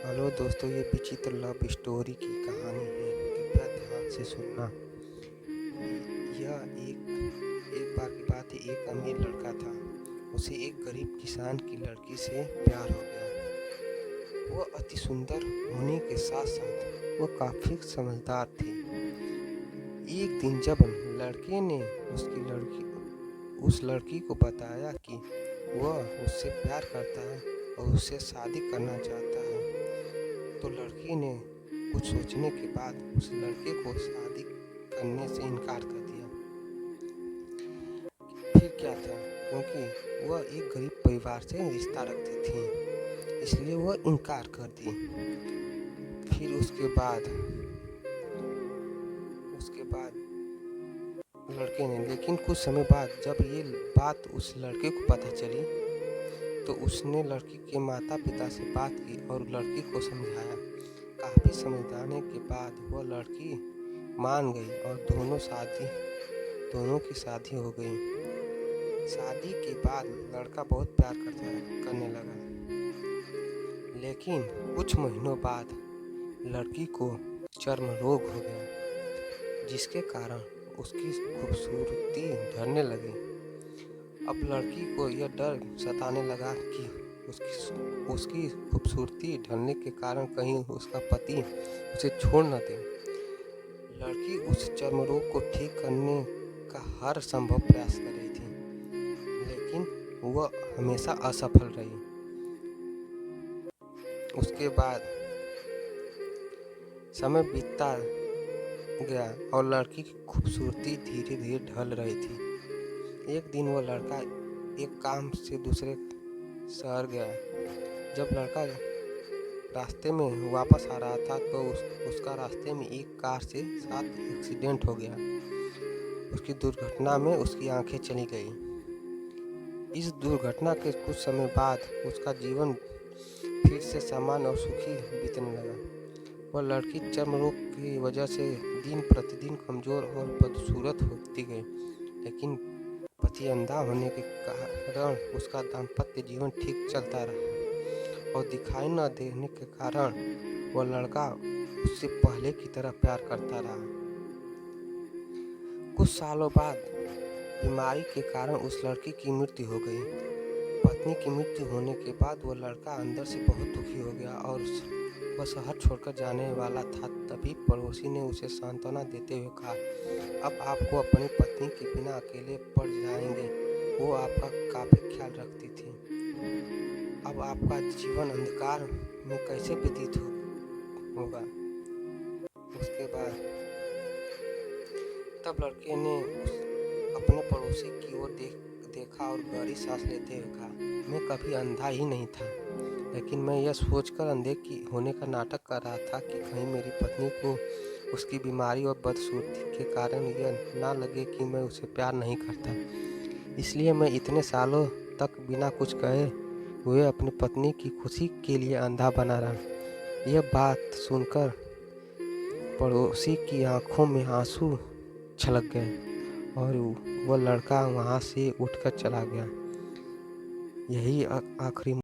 Hello दोस्तों, ये विचित्र लव स्टोरी की कहानी है। कृपया ध्यान से सुनना। यह एक बार की बात है। एक अमीर लड़का था। उसे एक गरीब किसान की लड़की से प्यार हो गया। वह अति सुंदर होने के साथ साथ वह काफी समझदार थी। एक दिन जब लड़के ने उस लड़की को बताया कि वह उससे प्यार करता है और उससे शादी करना चाहता है, तो लड़की ने कुछ सोचने के बाद उस लड़के को शादी करने से इनकार कर दिया। फिर क्या था, क्योंकि वह एक गरीब परिवार से रिश्ता रखती थी, इसलिए वह इनकार कर दी। फिर उसके बाद लड़के ने, लेकिन कुछ समय बाद जब ये बात उस लड़के को पता चली, तो उसने लड़की के माता पिता से बात की और लड़की को समझाया। काफ़ी समझाने के बाद वह लड़की मान गई और दोनों की शादी हो गई। शादी के बाद लड़का बहुत प्यार करने लगा, लेकिन कुछ महीनों बाद लड़की को चर्म रोग हो गया, जिसके कारण उसकी खूबसूरती ढलने लगी। अब लड़की को यह डर सताने लगा कि उसकी खूबसूरती ढलने के कारण कहीं उसका पति उसे छोड़ न दे। लड़की उस चर्म रोग को ठीक करने का हर संभव प्रयास कर रही थी, लेकिन वह हमेशा असफल रही। उसके बाद समय बीतता गया और लड़की की खूबसूरती धीरे धीरे ढल रही थी। एक दिन वह लड़का एक काम से दूसरे शहर गया। जब लड़का रास्ते में वापस आ रहा था, तो उसका रास्ते में एक कार से साथ एक्सीडेंट हो गया। उसकी दुर्घटना में उसकी आंखें चली गई। इस दुर्घटना के कुछ समय बाद उसका जीवन फिर से सामान्य और सुखी बीतने लगा। वह लड़की चर्म रोग की वजह से दिन प्रतिदिन कमजोर और बदसूरत होती गई, लेकिन पति अंधा होने के कारण उसका दाम्पत्य जीवन ठीक चलता रहा और दिखाई न देने के कारण वह लड़का उससे पहले की तरह प्यार करता रहा। कुछ सालों बाद बीमारी के कारण उस लड़की की मृत्यु हो गई। पत्नी की मृत्यु होने के बाद वह लड़का अंदर से बहुत दुखी हो गया और वह शहर छोड़कर जाने वाला था। तभी पड़ोसी ने उसे सांत्वना देते हुए कहा, अब आपको अपनी पत्नी के बिना अकेले पड़ जाएंगे। वो आपका काफी ख्याल रखती थी। अब आपका जीवन अंधकार में कैसे व्यतीत होगा। उसके बाद तब लड़के ने अपने पड़ोसी की ओर देखा और गहरी सांस लेते हुए कहा, मैं कभी अंधा ही नहीं था, लेकिन मैं यह सोचकर अंधे की होने का नाटक कर रहा था कि कहीं मेरी पत्नी को उसकी बीमारी और बदसूरती के कारण यह ना लगे कि मैं उसे प्यार नहीं करता। इसलिए मैं इतने सालों तक बिना कुछ कहे हुए अपनी पत्नी की खुशी के लिए अंधा बना रहा। यह बात सुनकर पड़ोसी की आंखों में आंसू छलक गए और वह लड़का वहां से उठकर चला गया। यही आखिरी